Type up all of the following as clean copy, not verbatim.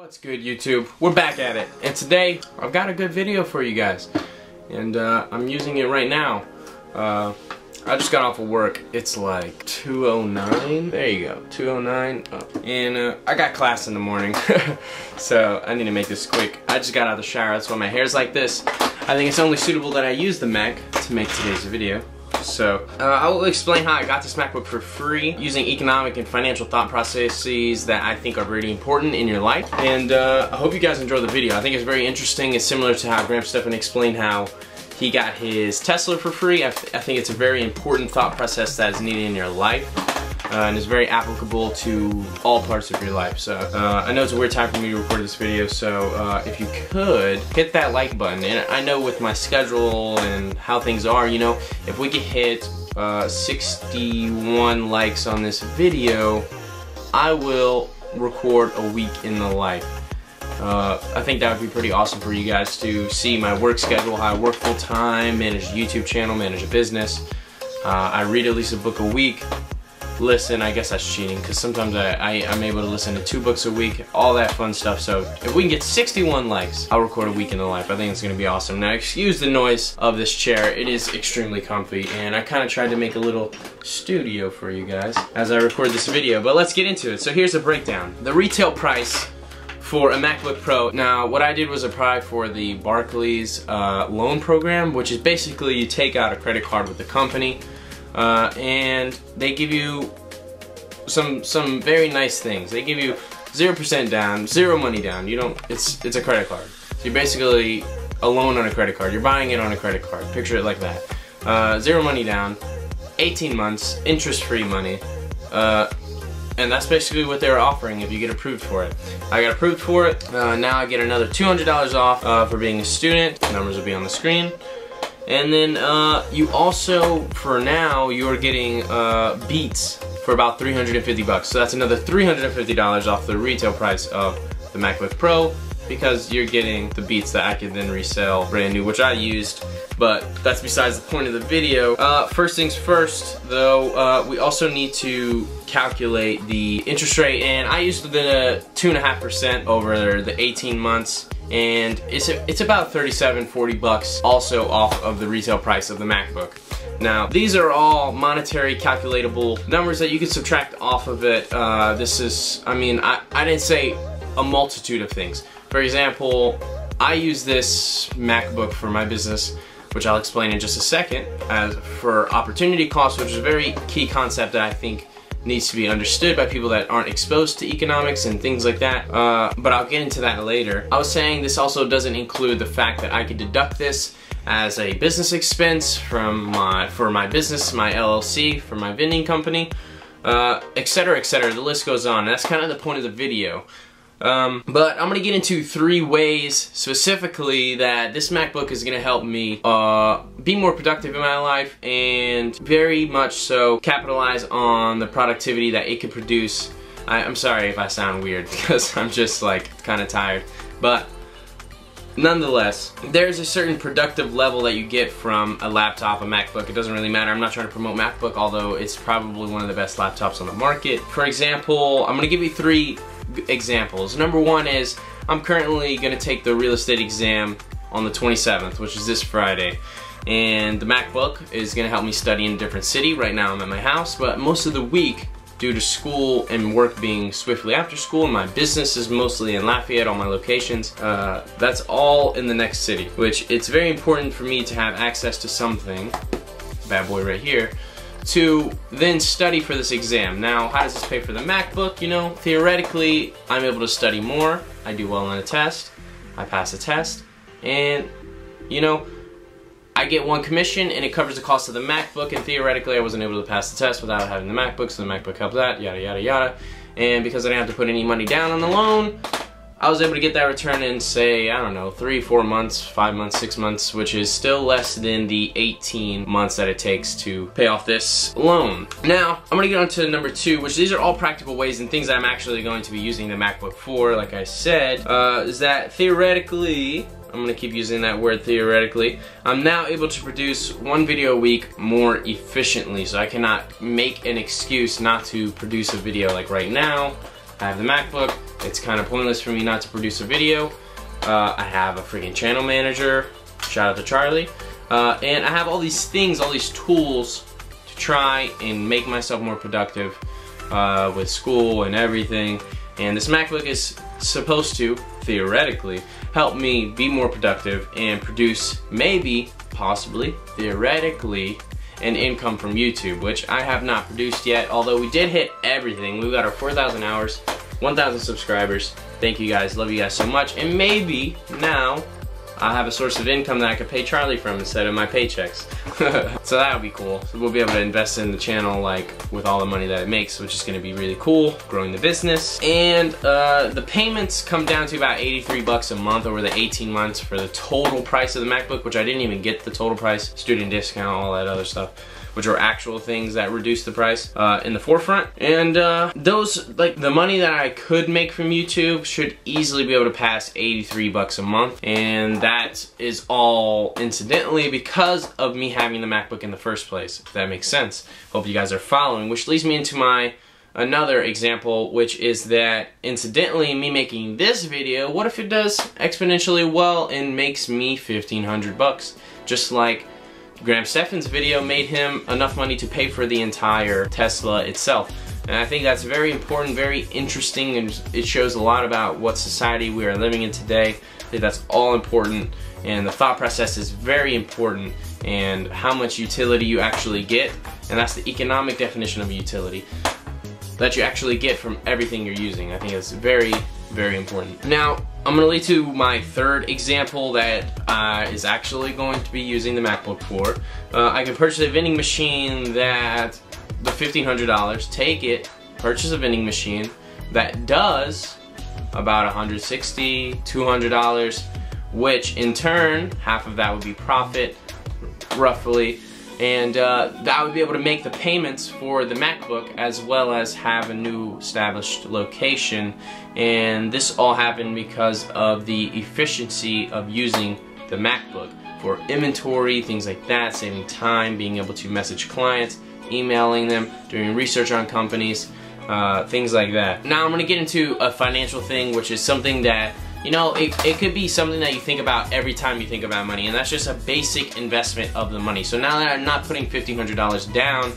What's good, YouTube? We're back at it, and today I've got a good video for you guys, and I'm using it right now. I just got off of work. It's like 2:09. There you go, 2:09. And I got class in the morning, so I need to make this quick. I just got out of the shower. That's why my hair's like this. I think it's only suitable that I use the Mac to make today's video. So, I will explain how I got this MacBook for free using economic and financial thought processes that I think are really important in your life. And I hope you guys enjoy the video. I think it's very interesting. It's similar to how Graham Stephan explained how he got his Tesla for free. I think it's a very important thought process that is needed in your life. And is very applicable to all parts of your life. So I know it's a weird time for me to record this video, so if you could hit that like button. And I know with my schedule and how things are, you know, if we could hit 61 likes on this video, I will record a week in the life. I think that would be pretty awesome for you guys to see my work schedule, how I work full time, manage a YouTube channel, manage a business. I read at least a book a week. Listen, I guess that's cheating because sometimes I'm able to listen to 2 books a week, all that fun stuff. So if we can get 61 likes, I'll record a week in the life. I think it's gonna be awesome. Now excuse the noise of this chair. It is extremely comfy, and I kind of tried to make a little studio for you guys as I record this video, but let's get into it. So here's a breakdown. The retail price for a MacBook Pro. Now what I did was apply for the Barclays loan program, which is basically you take out a credit card with the company, and they give you some very nice things. They give you 0% down, zero money down. You don't. It's a credit card. So you're basically a loan on a credit card. You're buying it on a credit card. Picture it like that. Zero money down, 18 months, interest-free money, and that's basically what they were offering if you get approved for it. I got approved for it. Now I get another $200 off for being a student. The numbers will be on the screen. And then you also, for now, you're getting Beats for about 350 bucks. So that's another $350 off the retail price of the MacBook Pro, because you're getting the Beats that I can then resell brand new, which I used, but that's besides the point of the video. First things first, though, we also need to calculate the interest rate, and I used the 2.5% over the 18 months. And it's about 40 bucks also off of the retail price of the MacBook. Now these are all monetary calculatable numbers that you can subtract off of it. This is, I mean, I didn't say a multitude of things. For example, I use this MacBook for my business, which I'll explain in just a second, as for opportunity cost, which is a very key concept that I think needs to be understood by people that aren't exposed to economics and things like that, but I'll get into that later. I was saying this also doesn't include the fact that I could deduct this as a business expense from for my business, my LLC, for my vending company, etc., etc. The list goes on. That's kind of the point of the video. But I'm going to get into 3 ways specifically that this MacBook is going to help me be more productive in my life, and very much so capitalize on the productivity that it could produce. I'm sorry if I sound weird because I'm just like kind of tired, but nonetheless, there's a certain productive level that you get from a laptop, a MacBook. It doesn't really matter. I'm not trying to promote MacBook, although it's probably one of the best laptops on the market. For example, I'm going to give you 3 examples. Number 1 is I'm currently going to take the real estate exam on the 27th, which is this Friday, and the MacBook is going to help me study in a different city. Right now I'm at my house, but most of the week, due to school and work being swiftly after school, and my business is mostly in Lafayette, all my locations, that's all in the next city, which it's very important for me to have access to something, bad boy right here, to then study for this exam. Now, how does this pay for the MacBook? You know, theoretically, I'm able to study more. I do well on a test. I pass a test. And, you know, I get 1 commission and it covers the cost of the MacBook, and theoretically I wasn't able to pass the test without having the MacBook, so the MacBook helped that, yada, yada, yada. And because I didn't have to put any money down on the loan, I was able to get that return in, say, I don't know, 3, 4 months, 5 months, 6 months, which is still less than the 18 months that it takes to pay off this loan. Now, I'm going to get on to number 2, which these are all practical ways and things that I'm actually going to be using the MacBook for, like I said, is that theoretically, I'm going to keep using that word theoretically, I'm now able to produce 1 video a week more efficiently, so I cannot make an excuse not to produce a video like right now. I have the MacBook. It's kind of pointless for me not to produce a video. I have a freaking channel manager. Shout out to Charlie. And I have all these things, all these tools to try and make myself more productive with school and everything. And this MacBook is supposed to, theoretically, help me be more productive and produce maybe, possibly, theoretically, an income from YouTube, which I have not produced yet, although we did hit everything. We got our 4,000 hours, 1,000 subscribers. Thank you guys, love you guys so much. And maybe now I have a source of income that I could pay Charlie from instead of my paychecks. So that would be cool. So we'll be able to invest in the channel like with all the money that it makes, which is going to be really cool, growing the business. And the payments come down to about 83 bucks a month over the 18 months for the total price of the MacBook, which I didn't even get the total price, student discount, all that other stuff, which are actual things that reduce the price in the forefront. And those, like the money that I could make from YouTube should easily be able to pass 83 bucks a month. And that is all incidentally because of me having the MacBook in the first place, if that makes sense. Hope you guys are following, which leads me into my another example, which is that incidentally me making this video, what if it does exponentially well and makes me 1,500 bucks, just like Graham Stephan's video made him enough money to pay for the entire Tesla itself. And I think that's very important, very interesting, and it shows a lot about what society we are living in today. I think that's all important, and the thought process is very important, and how much utility you actually get, and that's the economic definition of utility, that you actually get from everything you're using. I think it's very, very important. Now, I'm going to lead to my third example that is actually going to be using the MacBook for. I can purchase a vending machine that, the $1,500, take it, purchase a vending machine that does about $160, $200, which in turn, half of that would be profit, roughly. And that would be able to make the payments for the MacBook as well as have a new established location. And this all happened because of the efficiency of using the MacBook for inventory, things like that, saving time, being able to message clients, emailing them, doing research on companies, things like that. Now I'm going to get into a financial thing, which is something that, you know, it could be something that you think about every time you think about money, and that's just a basic investment of the money. So now that I'm not putting $1,500 down,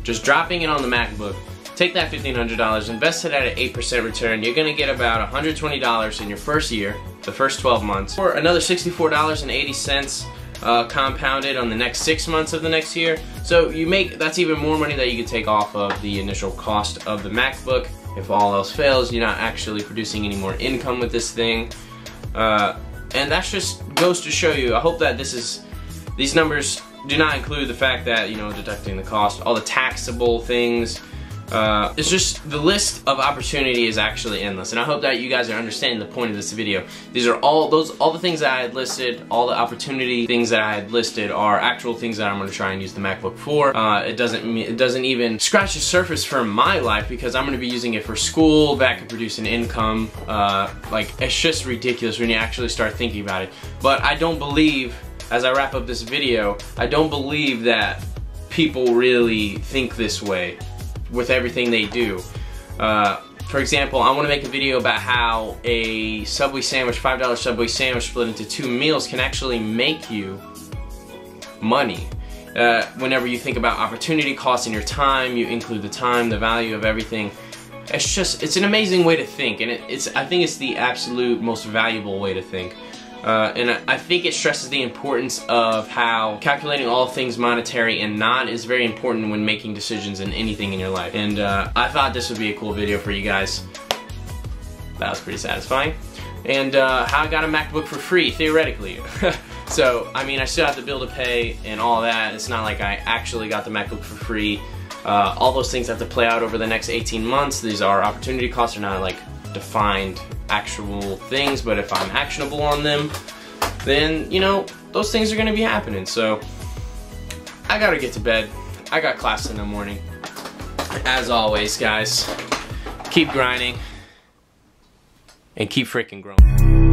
just dropping it on the MacBook, take that $1,500, invest it at an 8% return, you're gonna get about $120 in your first year, the first 12 months, or another $64.80 compounded on the next 6 months of the next year. So you make, that's even more money that you can take off of the initial cost of the MacBook. If all else fails, you're not actually producing any more income with this thing. And that just goes to show you, I hope that these numbers do not include the fact that, you know, deducting the cost, all the taxable things. It's just, the list of opportunity is actually endless, and I hope that you guys are understanding the point of this video. These are all the things that I had listed, all the opportunity things that I had listed are actual things that I'm going to try and use the MacBook for. It doesn't even scratch the surface for my life, because I'm going to be using it for school, that could produce an income. Like, it's just ridiculous when you actually start thinking about it. But I don't believe, as I wrap up this video, I don't believe that people really think this way with everything they do. For example, I want to make a video about how a Subway sandwich, $5 Subway sandwich split into 2 meals can actually make you money. Whenever you think about opportunity cost in your time, you include the time, the value of everything. It's an amazing way to think, and I think it's the absolute most valuable way to think. And I think it stresses the importance of how calculating all things monetary and not is very important when making decisions in anything in your life. And I thought this would be a cool video for you guys. That was pretty satisfying. And how I got a MacBook for free, theoretically. So, I mean, I still have the bill to pay and all that. It's not like I actually got the MacBook for free. All those things have to play out over the next 18 months. These are opportunity costs, are not like defined actual things, but if I'm actionable on them, then, you know, those things are gonna be happening. So I gotta get to bed. I got class in the morning. As always, guys, keep grinding and keep freaking growing.